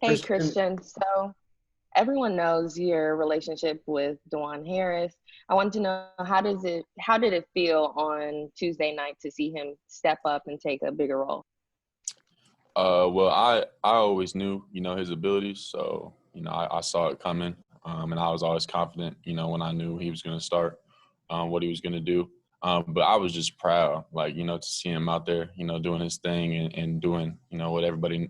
Hey, Christian, Christian. So everyone knows your relationship with Dajuan Harris. I want to know how did it feel on Tuesday night to see him step up and take a bigger role? Well, I always knew, his abilities. So, I saw it coming. And I was always confident, when I knew he was going to start, what he was going to do. But I was just proud, like, to see him out there, doing his thing and doing, what everybody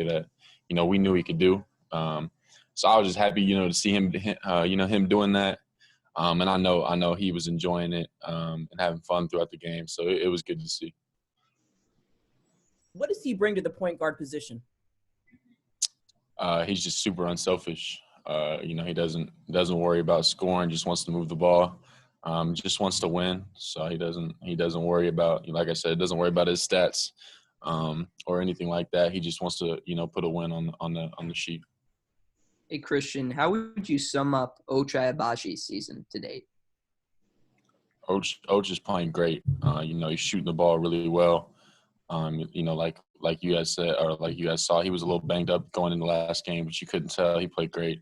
that, we knew he could do. So I was just happy, to see him doing that. And I know he was enjoying it and having fun throughout the game. So it was good to see. what does he bring to the point guard position? He's just super unselfish. He doesn't worry about scoring. Just wants to move the ball. Just wants to win. So he doesn't worry about, like I said, doesn't worry about his stats or anything like that. He just wants to put a win on the sheet. Hey, Christian, how would you sum up Ochai Abaji's season to date? Oach is playing great. He's shooting the ball really well. Like you guys said, or like you guys saw, he was a little banged up going in the last game, but you couldn't tell. He played great.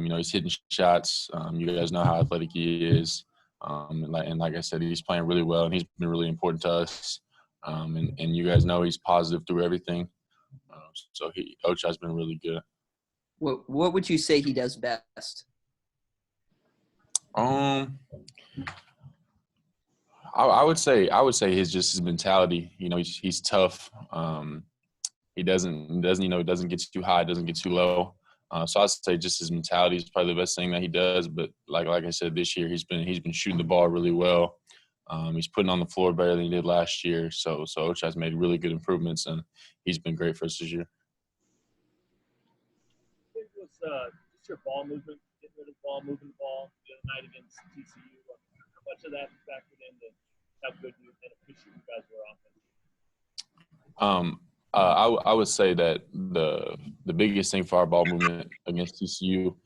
He's hitting shots. You guys know how athletic he is. And like I said, he's playing really well, and he's been really important to us. And you guys know he's positive through everything. So Ochai's been really good. What would you say he does best? Um, I would say his mentality. He's tough. He doesn't get too high, doesn't get too low. So I'd say just his mentality is probably the best thing that he does. But like I said, this year he's been shooting the ball really well. He's putting on the floor better than he did last year. So Ochai's made really good improvements, and he's been great for us this year. It was just your ball movement, getting rid of the ball, moving the ball the other night against TCU. How much of that factored into how good you and efficient you guys were offensively? I would say that the biggest thing for our ball movement against TCU,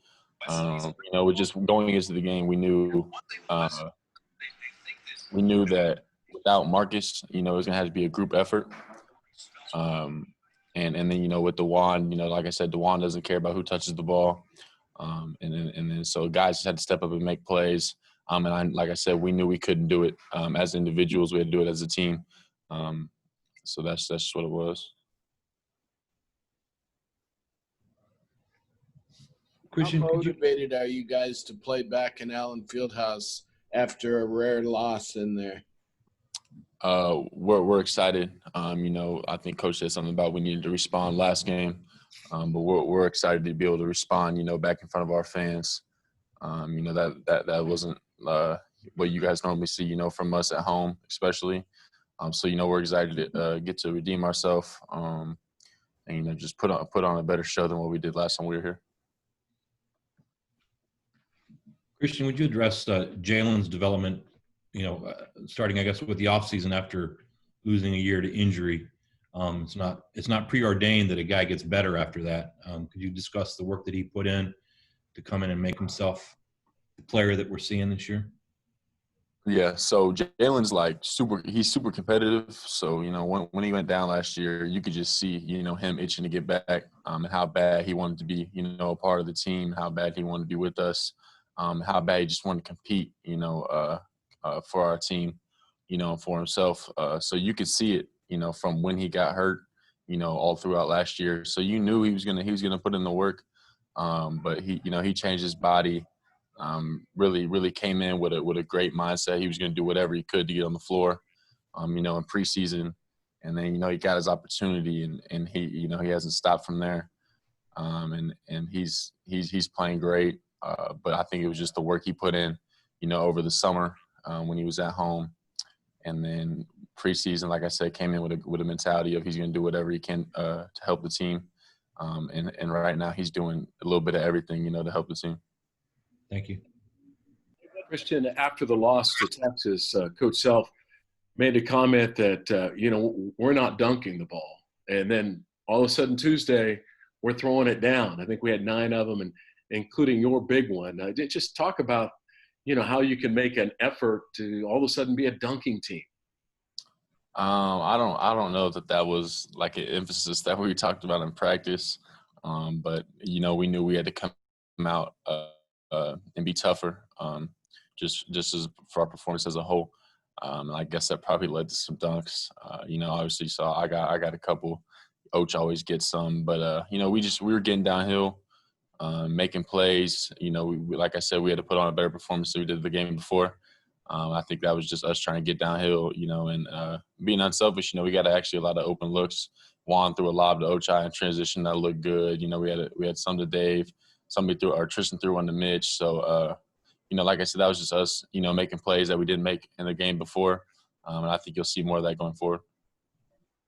was just going into the game. We knew that without Marcus, it was gonna have to be a group effort. And then with Dajuan, like I said, Dajuan doesn't care about who touches the ball. And then so guys just had to step up and make plays. Like I said, we knew we couldn't do it as individuals. We had to do it as a team. So that's just what it was. Christian, how motivated are you guys to play back in Allen Fieldhouse after a rare loss in there? We're excited. I think Coach said something about we needed to respond last game, but we're excited to be able to respond. Back in front of our fans. That wasn't what you guys normally see. From us at home, especially. So we're excited to get to redeem ourselves, and just put on a better show than what we did last time we were here. Christian, would you address Jalen's development? Starting, I guess, with the offseason after losing a year to injury. It's not preordained that a guy gets better after that. Could you discuss the work that he put in to come in and make himself the player that we're seeing this year? Yeah, so Jalen's he's super competitive. So, when he went down last year, you could just see, him itching to get back and how bad he wanted to be, a part of the team, how bad he wanted to be with us, how bad he just wanted to compete, for our team, for himself. So you could see it, from when he got hurt, all throughout last year. So you knew he was gonna put in the work, but he changed his body. Really came in with a great mindset. He was going to do whatever he could to get on the floor, in preseason, and then he got his opportunity, and he he hasn't stopped from there, and he's playing great. But I think it was just the work he put in, over the summer when he was at home, and then preseason, like I said, came in with a mentality of he's going to do whatever he can to help the team, and right now he's doing a little bit of everything, to help the team. Thank you. Christian, after the loss to Texas, Coach Self made a comment that, we're not dunking the ball. And then all of a sudden Tuesday, we're throwing it down. I think we had 9 of them, and including your big one. Just talk about, how you can make an effort to all of a sudden be a dunking team. I don't know that was like an emphasis that we talked about in practice. But we knew we had to come out and be tougher, just as for our performance as a whole. And I guess that probably led to some dunks. Obviously, so I got a couple. Och always gets some, but we were getting downhill, making plays. Like I said, we had to put on a better performance than we did the game before. I think that was just us trying to get downhill, and being unselfish. We got actually a lot of open looks. Juan threw a lob to Ochai in transition that looked good. We had some to Dave, Tristan threw one to Mitch. So, like I said, that was just us, making plays that we didn't make in the game before. And I think you'll see more of that going forward.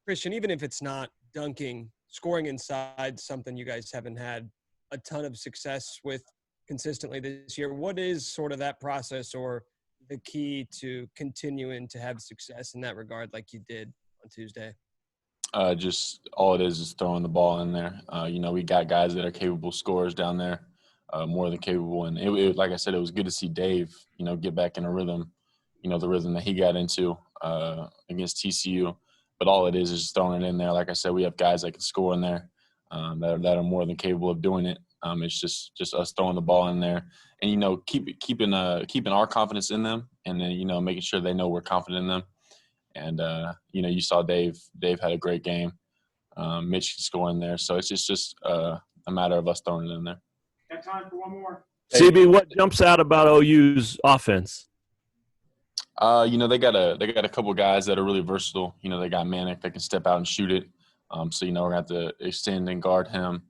Christian, even if it's not dunking, scoring inside something you guys haven't had a ton of success with consistently this year, what is sort of that process or the key to continuing to have success in that regard like you did on Tuesday? Just all it is throwing the ball in there. We got guys that are capable scorers down there, more than capable. And like I said, it was good to see Dave, get back in a rhythm, the rhythm that he got into against TCU. But all it is just throwing it in there. Like I said, we have guys that can score in there that are more than capable of doing it. It's just us throwing the ball in there and, keeping our confidence in them and then, making sure they know we're confident in them. And, you saw Dave had a great game. Mitch can score in there. So it's just a matter of us throwing it in there. Got time for one more. CB, what jumps out about OU's offense? They got a couple guys that are really versatile. They got Manic that can step out and shoot it. So, we're going to have to extend and guard him.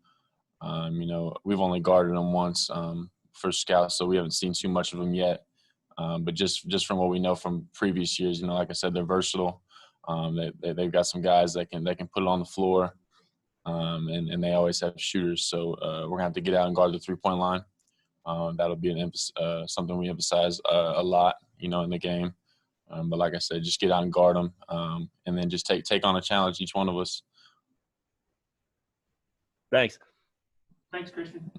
We've only guarded him once for scouts, so we haven't seen too much of him yet. But just from what we know from previous years, like I said, they're versatile. They've got some guys that can put it on the floor, and they always have shooters. So we're going to have to get out and guard the three-point line. That'll be something we emphasize a lot, in the game. But like I said, just get out and guard them, and then just take on a challenge, each one of us. Thanks. Thanks, Christian.